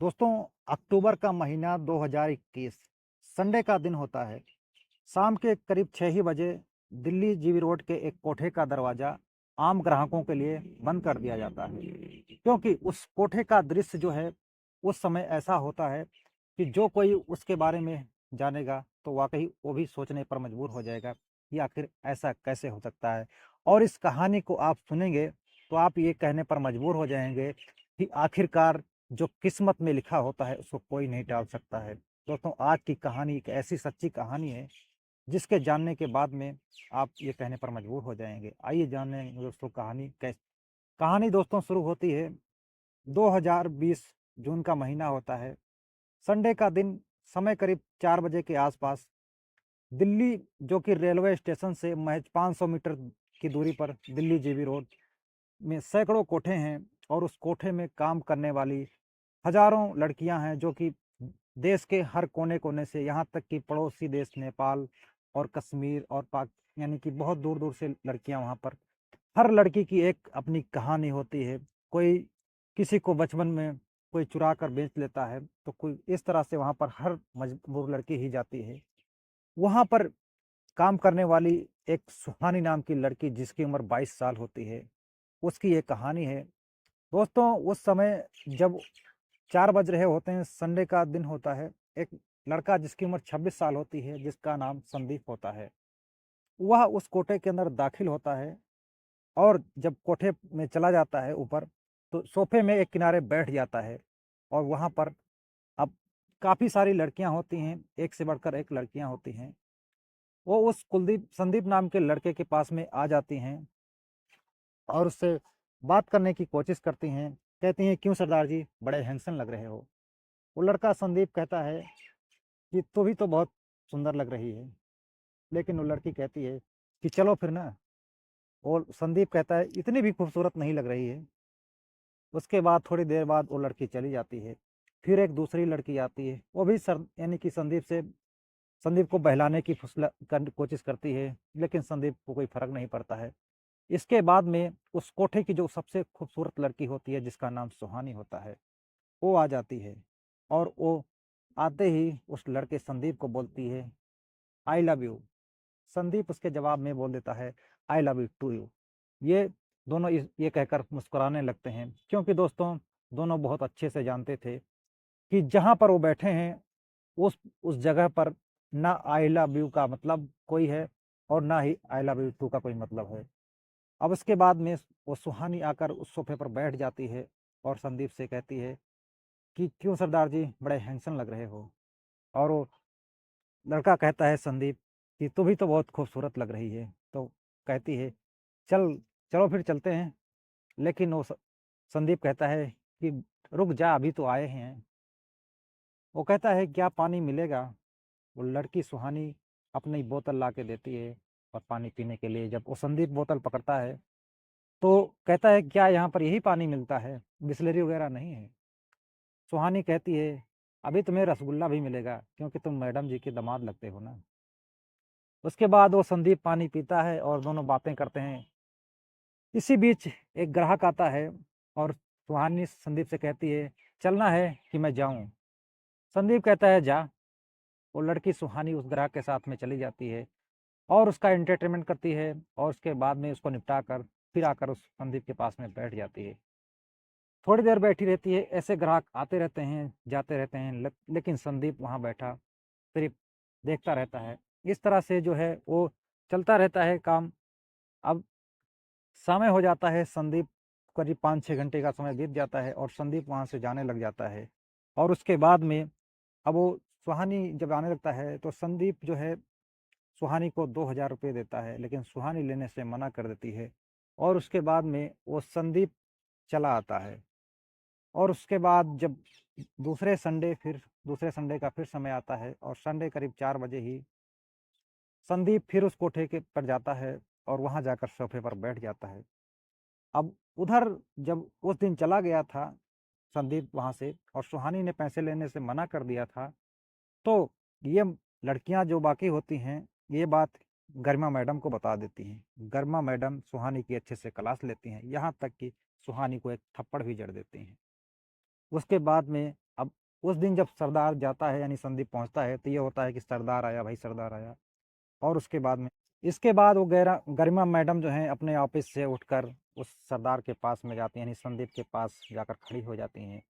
दोस्तों, अक्टूबर का महीना 2021 संडे का दिन होता है। शाम के करीब 6 ही बजे दिल्ली जीबी रोड के एक कोठे का दरवाज़ा आम ग्राहकों के लिए बंद कर दिया जाता है, क्योंकि उस कोठे का दृश्य जो है, उस समय ऐसा होता है कि जो कोई उसके बारे में जानेगा, तो वाक़ई वो भी सोचने पर मजबूर हो जाएगा कि आखिर ऐसा कैसे हो सकता है। और इस कहानी को आप सुनेंगे, तो आप ये कहने पर मजबूर हो जाएँगे कि आखिरकार जो किस्मत में लिखा होता है उसको कोई नहीं टाल सकता है। दोस्तों, आज की कहानी एक ऐसी सच्ची कहानी है जिसके जानने के बाद में आप ये कहने पर मजबूर हो जाएँगे। आइए जानने दोस्तों कहानी दोस्तों शुरू होती है। 2020 जून का महीना होता है। संडे का दिन, समय करीब 4 बजे के आसपास। दिल्ली, जो कि रेलवे स्टेशन से महज 500 मीटर की दूरी पर दिल्ली जीबी रोड में सैकड़ों कोठे हैं, और उस कोठे में काम करने वाली हजारों लड़कियां हैं, जो कि देश के हर कोने-कोने से, यहाँ तक कि पड़ोसी देश नेपाल और कश्मीर और पाक, यानी कि बहुत दूर-दूर से लड़कियां वहाँ पर। हर लड़की की एक अपनी कहानी होती है। कोई किसी को बचपन में कोई चुरा कर बेच लेता है, तो कोई इस तरह से वहाँ पर हर मजबूर लड़की ही जाती है। वहाँ पर काम करने वाली एक सुहानी नाम की लड़की, जिसकी उम्र 22 साल होती है, उसकी ये कहानी है। दोस्तों, उस समय जब 4 बज रहे होते हैं, संडे का दिन होता है, एक लड़का जिसकी उम्र 26 साल होती है, जिसका नाम संदीप होता है, वह उस कोठे के अंदर दाखिल होता है। और जब कोठे में चला जाता है ऊपर, तो सोफ़े में एक किनारे बैठ जाता है। और वहाँ पर अब काफ़ी सारी लड़कियाँ होती हैं, एक से बढ़कर एक लड़कियाँ होती हैं। वो उस कुलदीप संदीप नाम के लड़के के पास में आ जाती हैं और उससे बात करने की कोशिश करती हैं। कहती हैं, "क्यों सरदार जी, बड़े हैंडसम लग रहे हो?" वो लड़का संदीप कहता है कि "तू भी तो बहुत सुंदर लग रही है।" लेकिन वो लड़की कहती है कि "चलो फिर ना।" और संदीप कहता है, "इतनी भी खूबसूरत नहीं लग रही है।" उसके बाद थोड़ी देर बाद वो लड़की चली जाती है। फिर एक दूसरी लड़की आती है, वो भी सर यानी कि संदीप को बहलाने की कोशिश करती है, लेकिन संदीप को कोई फ़र्क नहीं पड़ता है। इसके बाद में उस कोठे की जो सबसे खूबसूरत लड़की होती है, जिसका नाम सुहानी होता है, वो आ जाती है। और वो आते ही उस लड़के संदीप को बोलती है, "आई लव यू।" संदीप उसके जवाब में बोल देता है, "I love you to you." ये दोनों ये कहकर मुस्कुराने लगते हैं, क्योंकि दोस्तों, दोनों बहुत अच्छे से जानते थे कि जहाँ पर वो बैठे हैं, उस जगह पर ना आई लव यू का मतलब कोई है, और ना ही आई लव यू टू का कोई मतलब है। अब उसके बाद में वो सुहानी आकर उस सोफ़े पर बैठ जाती है और संदीप से कहती है कि "क्यों सरदार जी, बड़े हैंडसम लग रहे हो?" और वो लड़का कहता है संदीप कि "तू भी तो बहुत खूबसूरत लग रही है।" तो कहती है, "चल चलो फिर चलते हैं।" लेकिन वो संदीप कहता है कि "रुक जा, अभी तो आए हैं।" वो कहता है, "क्या पानी मिलेगा?" वो लड़की सुहानी अपनी बोतल ला के देती है और पानी पीने के लिए जब वो संदीप बोतल पकड़ता है, तो कहता है, "क्या यहाँ पर यही पानी मिलता है? बिसलेरी वगैरह नहीं है?" सुहानी कहती है, "अभी तुम्हें रसगुल्ला भी मिलेगा, क्योंकि तुम मैडम जी के दामाद लगते हो ना।" उसके बाद वो संदीप पानी पीता है और दोनों बातें करते हैं। इसी बीच एक ग्राहक आता है और सुहानी संदीप से कहती है, "चलना है कि मैं जाऊँ?" संदीप कहता है, "जा।" वो लड़की सुहानी उस ग्राहक के साथ में चली जाती है और उसका एंटरटेनमेंट करती है, और उसके बाद में उसको निपटा कर फिर आकर उस संदीप के पास में बैठ जाती है। थोड़ी देर बैठी रहती है, ऐसे ग्राहक आते रहते हैं, जाते रहते हैं, लेकिन संदीप वहाँ बैठा सिर्फ देखता रहता है। इस तरह से जो है वो चलता रहता है काम। अब समय हो जाता है, संदीप करीब 5-6 घंटे का समय बीत जाता है और संदीप वहाँ से जाने लग जाता है। और उसके बाद में अब वो सुहानी जब आने लगता है, तो संदीप जो है सुहानी को 2000 रुपए देता है, लेकिन सुहानी लेने से मना कर देती है। और उसके बाद में वो संदीप चला आता है। और उसके बाद जब दूसरे संडे का फिर समय आता है, और संडे करीब 4 बजे ही संदीप फिर उस कोठे के पर जाता है और वहाँ जाकर सोफ़े पर बैठ जाता है। अब उधर जब उस दिन चला गया था संदीप वहाँ से, और सुहानी ने पैसे लेने से मना कर दिया था, तो ये लड़कियाँ जो बाकी होती हैं, ये बात गरिमा मैडम को बता देती हैं। गरिमा मैडम सुहानी की अच्छे से क्लास लेती हैं, यहाँ तक कि सुहानी को एक थप्पड़ भी जड़ देती हैं। उसके बाद में अब उस दिन जब सरदार जाता है यानी संदीप पहुंचता है तो ये होता है कि सरदार आया भाई, सरदार आया। और उसके बाद में इसके बाद वो गरिमा मैडम जो हैं अपने ऑफिस से उठकर उस सरदार के पास में जाती हैं, यानी संदीप के पास जाकर खड़ी हो जाती हैं।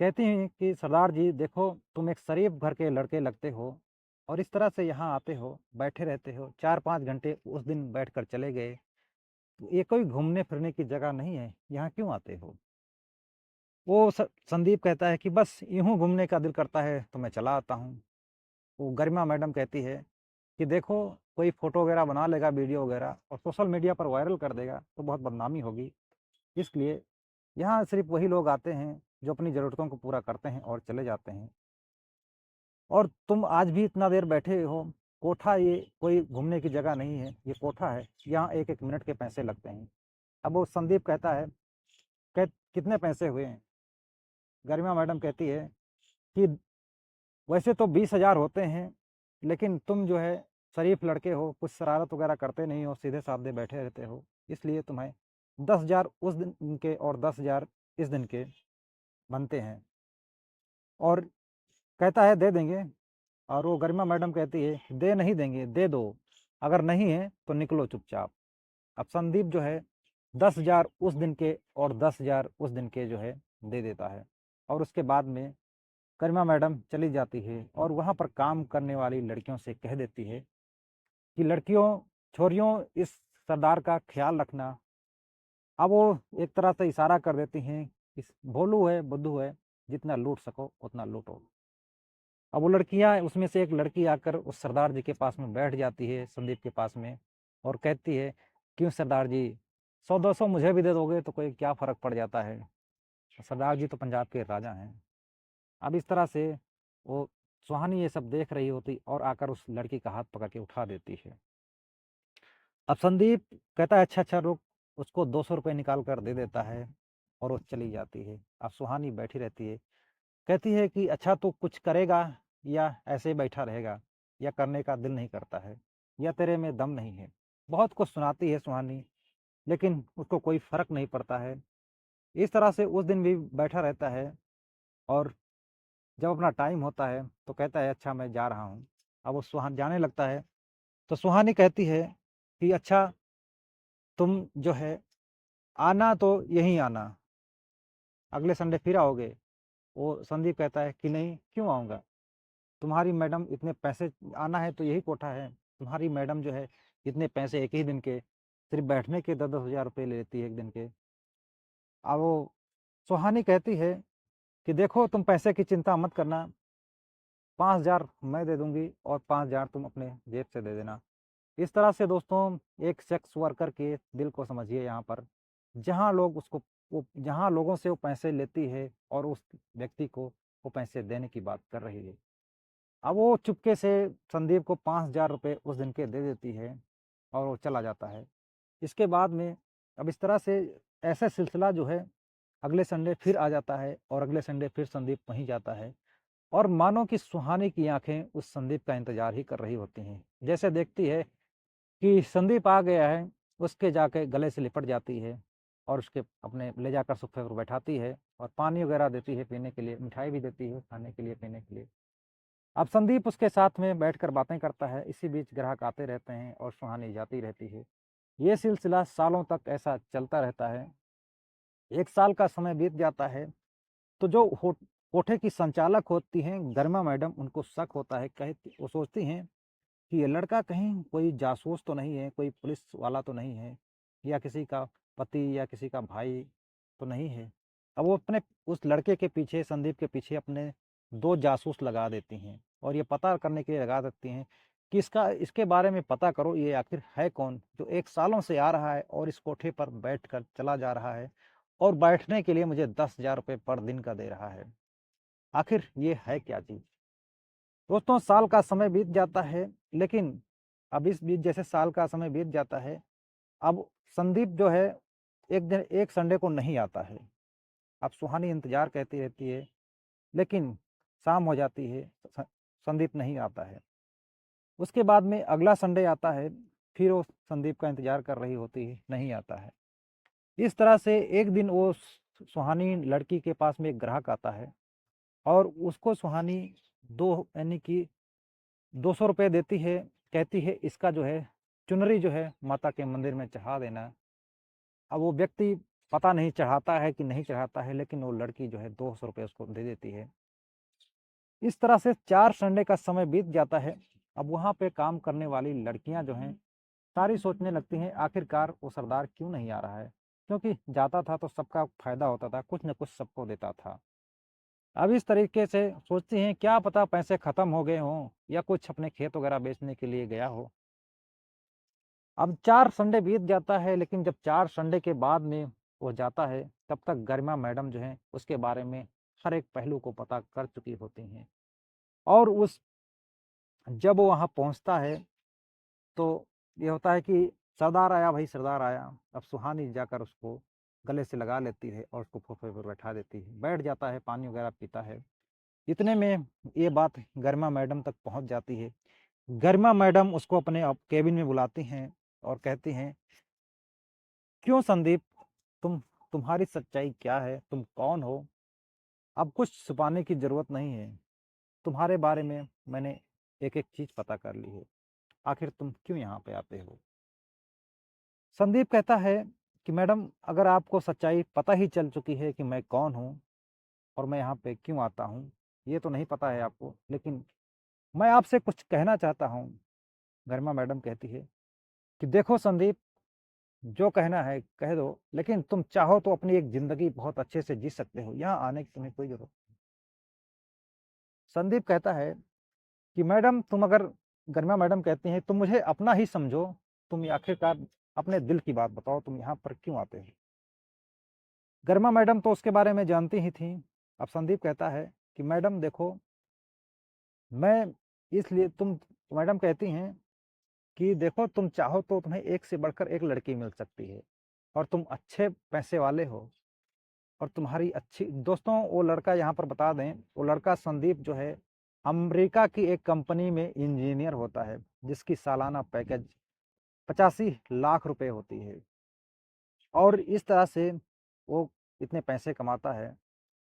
कहती हैं कि सरदार जी देखो, तुम एक शरीफ घर के लड़के लगते हो और इस तरह से यहाँ आते हो, बैठे रहते हो, 4-5 घंटे उस दिन बैठकर चले गए, तो ये कोई घूमने फिरने की जगह नहीं है, यहाँ क्यों आते हो? वो संदीप कहता है कि बस यूं घूमने का दिल करता है तो मैं चला आता हूँ। वो गरिमा मैडम कहती है कि देखो, कोई फ़ोटो वगैरह बना लेगा, वीडियो वगैरह, और सोशल मीडिया पर वायरल कर देगा तो बहुत बदनामी होगी। इसलिए यहाँ सिर्फ़ वही लोग आते हैं जो अपनी ज़रूरतों को पूरा करते हैं और चले जाते हैं। और तुम आज भी इतना देर बैठे हो, कोठा ये कोई घूमने की जगह नहीं है, ये कोठा है, यहाँ 1-1 मिनट के पैसे लगते हैं। अब वो संदीप कहता है, कितने पैसे हुए हैं? गरिमा मैडम कहती है कि वैसे तो 20,000 होते हैं, लेकिन तुम जो है शरीफ लड़के हो, कुछ शरारत वगैरह करते नहीं हो, सीधे-साधे बैठे रहते हो, इसलिए तुम्हें 10,000 उस दिन के और 10,000 इस दिन के बनते हैं। और कहता है दे देंगे। और वो गरिमा मैडम कहती है दे नहीं देंगे, दे दो, अगर नहीं है तो निकलो चुपचाप। अब संदीप जो है 10,000 उस दिन के और 10,000 उस दिन के जो है दे देता है। और उसके बाद में गरिमा मैडम चली जाती है और वहाँ पर काम करने वाली लड़कियों से कह देती है कि लड़कियों, छोरियों, इस सरदार का ख्याल रखना। अब वो एक तरह से इशारा कर देती हैं कि भोलू है, बुद्धू है, जितना लूट सको उतना लूटो। अब वो लड़कियाँ, उसमें से एक लड़की आकर उस सरदार जी के पास में बैठ जाती है, संदीप के पास में, और कहती है, क्यों सरदार जी, 100-200 मुझे भी दे दोगे तो कोई क्या फ़र्क पड़ जाता है, सरदार जी तो पंजाब के राजा हैं। अब इस तरह से वो सुहानी ये सब देख रही होती और आकर उस लड़की का हाथ पकड़ के उठा देती है। अब संदीप कहता है अच्छा अच्छा रुक, उसको 200 रुपये निकाल कर दे देता है और वो चली जाती है। अब सुहानी बैठी रहती है, कहती है कि अच्छा तू कुछ करेगा या ऐसे ही बैठा रहेगा, या करने का दिल नहीं करता है, या तेरे में दम नहीं है। बहुत कुछ सुनाती है सुहानी, लेकिन उसको कोई फ़र्क नहीं पड़ता है। इस तरह से उस दिन भी बैठा रहता है और जब अपना टाइम होता है तो कहता है अच्छा मैं जा रहा हूँ। अब वो सुहान जाने लगता है तो सुहानी कहती है कि अच्छा तुम जो है आना तो यहीं आना, अगले संडे फिर आओगे? वो संदीप कहता है कि नहीं, क्यों आऊँगा? तुम्हारी मैडम इतने पैसे, आना है तो यही कोठा है, तुम्हारी मैडम जो है इतने पैसे एक ही दिन के, सिर्फ बैठने के 10-10 हज़ार रुपये ले लेती है एक दिन के। अब वो सुहानी कहती है कि देखो तुम पैसे की चिंता मत करना, 5,000 मैं दे दूंगी और 5,000 तुम अपने जेब से दे देना। इस तरह से दोस्तों एक सेक्स वर्कर के दिल को समझिए यहाँ पर, जहाँ लोग उसको, वो जहाँ लोगों से वो पैसे लेती है और उस व्यक्ति को वो पैसे देने की बात कर रही है। अब वो चुपके से संदीप को 5,000 रुपये उस दिन के दे देती है और वो चला जाता है। इसके बाद में अब इस तरह से ऐसा सिलसिला जो है अगले संडे फिर आ जाता है और अगले संडे फिर संदीप वहीं जाता है और मानो कि सुहानी की आंखें उस संदीप का इंतजार ही कर रही होती हैं। जैसे देखती है कि संदीप आ गया है, उसके जाके गले से लिपट जाती है और उसके अपने ले जाकर सोफे पर बैठाती है और पानी वगैरह देती है पीने के लिए, मिठाई भी देती है खाने के लिए, पीने के लिए। अब संदीप उसके साथ में बैठकर बातें करता है, इसी बीच ग्राहक आते रहते हैं और सुहानी जाती रहती है। ये सिलसिला सालों तक ऐसा चलता रहता है। 1 साल का समय बीत जाता है, तो जो कोठे की संचालक होती हैं गरिमा मैडम, उनको शक होता है, कहती वो सोचती हैं कि ये लड़का कहीं कोई जासूस तो नहीं है, कोई पुलिस वाला तो नहीं है, या किसी का पति या किसी का भाई तो नहीं है। अब वो अपने उस लड़के के पीछे, संदीप के पीछे अपने 2 जासूस लगा देती हैं और ये पता करने के लिए लगा देती हैं कि इसके बारे में पता करो, ये आखिर है कौन जो 1 सालों से आ रहा है और इस कोठे पर बैठकर चला जा रहा है और बैठने के लिए मुझे 10,000 रुपये पर दिन का दे रहा है। आखिर ये है क्या चीज़? दोस्तों साल का समय बीत जाता है, लेकिन अब इस बीच जैसे साल का समय बीत जाता है, अब संदीप जो है एक दिन, एक संडे को नहीं आता है। अब सुहानी इंतज़ार करती रहती है, लेकिन शाम हो जाती है, स संदीप नहीं आता है। उसके बाद में अगला संडे आता है, फिर वो संदीप का इंतज़ार कर रही होती है, नहीं आता है। इस तरह से एक दिन वो सुहानी लड़की के पास में एक ग्राहक आता है और उसको सुहानी 2 यानी कि 200 रुपये देती है, कहती है इसका जो है चुनरी जो है माता के मंदिर में चढ़ा देना। अब वो व्यक्ति पता नहीं चढ़ाता है कि नहीं चढ़ाता है, लेकिन वो लड़की जो है 200 रुपये उसको दे देती है। इस तरह से 4 संडे का समय बीत जाता है। अब वहाँ पे काम करने वाली लड़कियाँ जो हैं, सारी सोचने लगती हैं आखिरकार वो सरदार क्यों नहीं आ रहा है? क्योंकि जाता था तो सबका फ़ायदा होता था, कुछ न कुछ सबको देता था। अब इस तरीके से सोचती हैं क्या पता पैसे ख़त्म हो गए हों या कुछ अपने खेत वगैरह बेचने के लिए गया हो। अब 4 संडे बीत जाता है, लेकिन जब 4 संडे के बाद में वो जाता है, तब तक गरिमा मैडम जो हैं उसके बारे में हर एक पहलू को पता कर चुकी होती हैं। और उस जब वो वहाँ पहुँचता है, तो ये होता है कि सरदार आया भाई, सरदार आया। अब सुहानी जाकर उसको गले से लगा लेती है और उसको सोफ़े पर बैठा देती है। बैठ जाता है, पानी वगैरह पीता है। इतने में ये बात गरिमा मैडम तक पहुँच जाती है। गरिमा मैडम उसको अपने केबिन में बुलाती हैं और कहती हैं, "क्यों संदीप, तुम्हारी सच्चाई क्या है? तुम कौन हो? अब कुछ छुपाने की ज़रूरत नहीं है। तुम्हारे बारे में मैंने एक-एक चीज़ पता कर ली है। आखिर तुम क्यों यहाँ पे आते हो?" संदीप कहता है कि मैडम, अगर आपको सच्चाई पता ही चल चुकी है कि मैं कौन हूँ और मैं यहाँ पे क्यों आता हूँ, ये तो नहीं पता है आपको, लेकिन मैं आपसे कुछ कहना चाहता हूँ। गरिमा मैडम कहती है कि देखो संदीप, जो कहना है कह दो, लेकिन तुम चाहो तो अपनी एक ज़िंदगी बहुत अच्छे से जी सकते हो, यहाँ आने की तुम्हें कोई ज़रूरत नहीं। संदीप कहता है कि मैडम तुम अगर गरिमा मैडम कहती हैं, तुम मुझे अपना ही समझो, तुम ये आखिरकार अपने दिल की बात बताओ, तुम यहाँ पर क्यों आते हो? गरिमा मैडम तो उसके बारे में जानती ही थीं। अब संदीप कहता है कि मैडम देखो, मैं इसलिए तुम मैडम कहती हैं कि देखो तुम चाहो तो तुम्हें एक से बढ़कर एक लड़की मिल सकती है और तुम अच्छे पैसे वाले हो और तुम्हारी अच्छी दोस्तों, वो लड़का यहाँ पर बता दें, वो लड़का संदीप जो है अमेरिका की एक कंपनी में इंजीनियर होता है, जिसकी सालाना पैकेज 85 लाख रुपए होती है। और इस तरह से वो इतने पैसे कमाता है।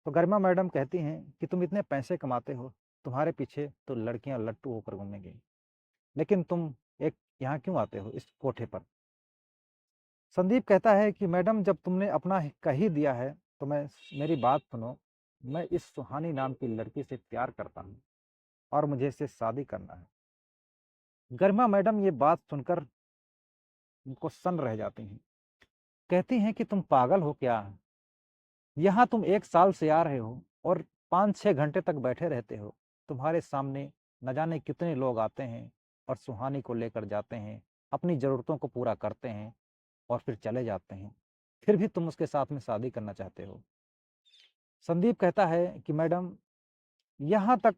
तो गरिमा मैडम कहती हैं कि तुम इतने पैसे कमाते हो, तुम्हारे पीछे तो लड़कियां लट्टू होकर घूमेंगी, लेकिन तुम एक यहाँ क्यों आते हो इस कोठे पर? संदीप कहता है कि मैडम जब तुमने अपना कह ही दिया है तो मैं मेरी बात सुनो। मैं इस सुहानी नाम की लड़की से प्यार करता हूँ और मुझे इससे शादी करना है। गरिमा मैडम ये बात सुनकर उनको सन्न रह जाती हैं। कहती हैं कि तुम पागल हो क्या? यहाँ तुम 1 साल से आ रहे हो और 5-6 घंटे तक बैठे रहते हो। तुम्हारे सामने न जाने कितने लोग आते हैं और सुहानी को लेकर जाते हैं, अपनी ज़रूरतों को पूरा करते हैं और फिर चले जाते हैं। फिर भी तुम उसके साथ में शादी करना चाहते हो। संदीप कहता है कि मैडम, यहाँ तक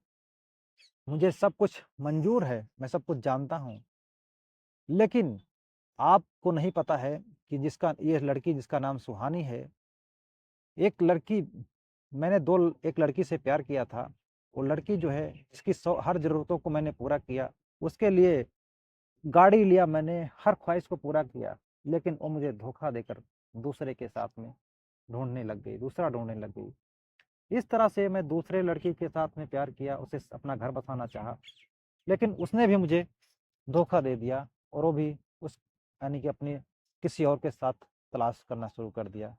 मुझे सब कुछ मंज़ूर है, मैं सब कुछ जानता हूँ, लेकिन आपको नहीं पता है कि जिसका ये लड़की जिसका नाम सुहानी है, एक लड़की मैंने 2 एक लड़की से प्यार किया था। वो लड़की जो है जिसकी हर ज़रूरतों को मैंने पूरा किया, उसके लिए गाड़ी लिया मैंने, हर ख़्वाहिश को पूरा किया, लेकिन वो मुझे धोखा देकर दूसरे के साथ में ढूँढने लग गई, दूसरा ढूँढने लग गई। इस तरह से मैं दूसरे लड़की के साथ में प्यार किया, उसे अपना घर बसाना चाहा, लेकिन उसने भी मुझे धोखा दे दिया और वो भी उस यानी कि अपनी किसी और के साथ तलाश करना शुरू कर दिया।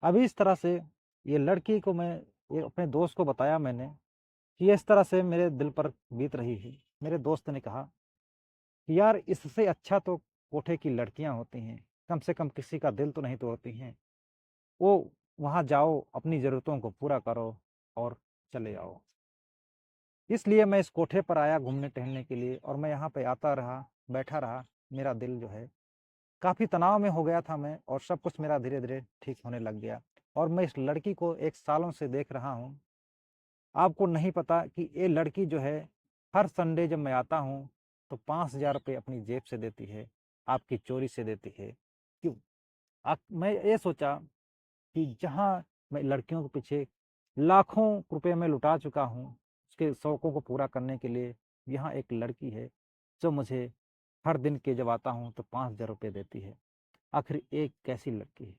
अभी इस तरह से ये लड़की को मैं ये अपने दोस्त को बताया मैंने कि ये इस तरह से मेरे दिल पर बीत रही है। मेरे दोस्त ने कहा कि यार इससे अच्छा तो कोठे की लड़कियां होती हैं, कम से कम किसी का दिल तो नहीं तोड़ती हैं। वो वहाँ जाओ, अपनी ज़रूरतों को पूरा करो और चले आओ। इसलिए मैं इस कोठे पर आया घूमने टहलने के लिए और मैं यहाँ पे आता रहा, बैठा रहा। मेरा दिल जो है काफ़ी तनाव में हो गया था मैं, और सब कुछ मेरा धीरे-धीरे ठीक होने लग गया और मैं इस लड़की को 1 सालों से देख रहा हूँ। आपको नहीं पता कि ये लड़की जो है हर संडे जब मैं आता हूँ तो 5,000 रुपये अपनी जेब से देती है, आपकी चोरी से देती है। क्यों? मैं ये सोचा कि जहाँ मैं लड़कियों के पीछे लाखों रुपए मैं लुटा चुका हूँ, उसके शौकों को पूरा करने के लिए, यहाँ एक लड़की है जो मुझे हर दिन के जब आता हूँ तो 5,000 रुपये देती है। आखिर एक कैसी लड़की है?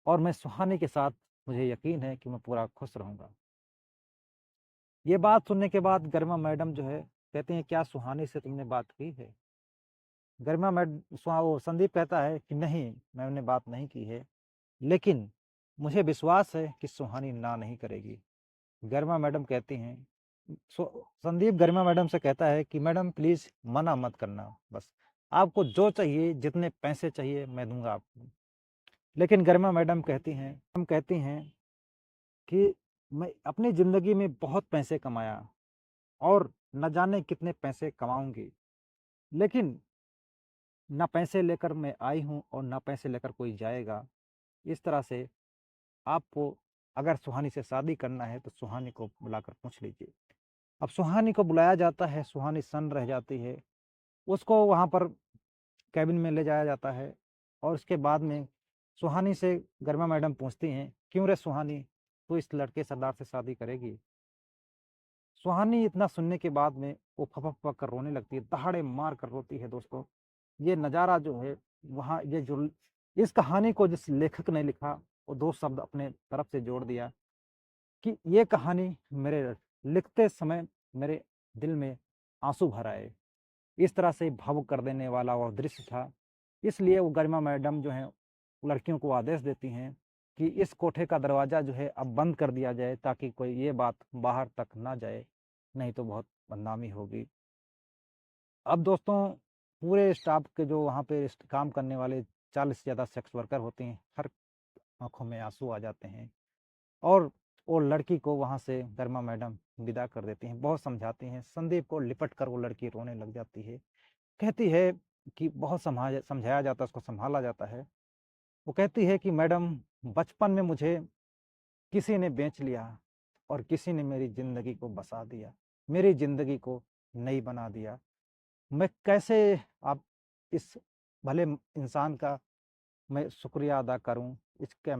और मैं सुहानी के साथ मुझे यकीन है कि मैं पूरा खुश रहूँगा। ये बात सुनने के बाद गरिमा मैडम जो है कहती हैं, क्या सुहानी से तुमने बात की है? गरिमा मैड वो संदीप कहता है कि नहीं, मैंने बात नहीं की है, लेकिन मुझे विश्वास है कि सुहानी ना नहीं करेगी। गरिमा मैडम कहती हैं, संदीप गरिमा मैडम से कहता है कि मैडम प्लीज़ मना मत करना, बस आपको जो चाहिए, जितने पैसे चाहिए मैं दूँगा आपको। लेकिन गरिमा मैडम कहती हैं कि मैं अपनी ज़िंदगी में बहुत पैसे कमाया और न जाने कितने पैसे कमाऊँगी, लेकिन ना पैसे लेकर मैं आई हूँ और ना पैसे लेकर कोई जाएगा। इस तरह से आपको अगर सुहानी से शादी करना है तो सुहानी को बुलाकर पूछ लीजिए। अब सुहानी को बुलाया जाता है, सुहानी सन्न रह जाती है। उसको वहाँ पर केबिन में ले जाया जाता है और उसके बाद में सुहानी से गरिमा मैडम पूछती हैं, "क्यों रे सुहानी, तू इस लड़के सरदार से शादी करेगी?" सुहानी इतना सुनने के बाद में वो फपक कर रोने लगती है, दहाड़े मार कर रोती है दोस्तों। ये नज़ारा जो है वहाँ ये जो इस कहानी को जिस लेखक ने लिखा, वो 2 शब्द अपने तरफ से जोड़ दिया कि ये कहानी मेरे लिखते समय मेरे दिल में आँसू भर आए। इस तरह से भावुक कर देने वाला वो दृश्य था। इसलिए वो गरिमा मैडम जो हैं, लड़कियों को आदेश देती हैं कि इस कोठे का दरवाज़ा जो है अब बंद कर दिया जाए ताकि कोई ये बात बाहर तक ना जाए, नहीं तो बहुत बदनामी होगी। अब दोस्तों पूरे स्टाफ के जो वहाँ पे काम करने वाले 40 से ज़्यादा सेक्स वर्कर होते हैं, हर आँखों में आँसू आ जाते हैं और वो लड़की को वहाँ से गरिमा मैडम विदा कर देती हैं, बहुत समझाती हैं। संदीप को लिपट कर वो लड़की रोने लग जाती है। कहती है कि बहुत समझाया जाता है, उसको सँभाला जाता है। वो कहती है कि मैडम बचपन में मुझे किसी ने बेच लिया और किसी ने मेरी ज़िंदगी को बसा दिया, मेरी ज़िंदगी को नई बना दिया। मैं कैसे आप इस भले इंसान का मैं शुक्रिया अदा करूँ? इसका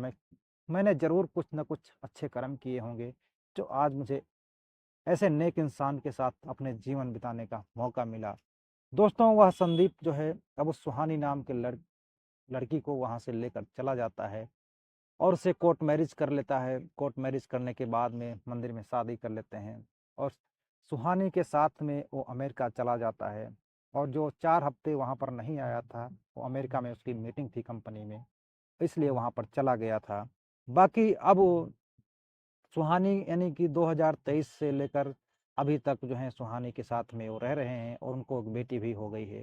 मैंने ज़रूर कुछ न कुछ अच्छे कर्म किए होंगे, जो आज मुझे ऐसे नेक इंसान के साथ अपने जीवन बिताने का मौका मिला। दोस्तों वह संदीप जो है अब उस सुहानी नाम के लड़की को वहाँ से लेकर चला जाता है और उससे कोर्ट मैरिज कर लेता है। कोर्ट मैरिज करने के बाद में मंदिर में शादी कर लेते हैं और सुहानी के साथ में वो अमेरिका चला जाता है और जो 4 हफ्ते वहाँ पर नहीं आया था, वो अमेरिका में उसकी मीटिंग थी कंपनी में, इसलिए वहाँ पर चला गया था। बाकी अब वो सुहानी यानी कि 2023 से लेकर अभी तक जो है सुहानी के साथ में वो रह रहे हैं और उनको एक बेटी भी हो गई है।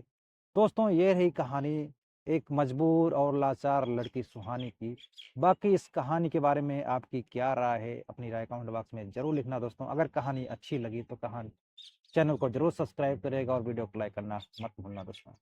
दोस्तों ये रही कहानी एक मजबूर और लाचार लड़की सुहानी की। बाकी इस कहानी के बारे में आपकी क्या राय है? अपनी राय कमेंट बॉक्स में ज़रूर लिखना दोस्तों। अगर कहानी अच्छी लगी तो कहानी चैनल को ज़रूर सब्सक्राइब करेगा और वीडियो को लाइक करना मत भूलना दोस्तों।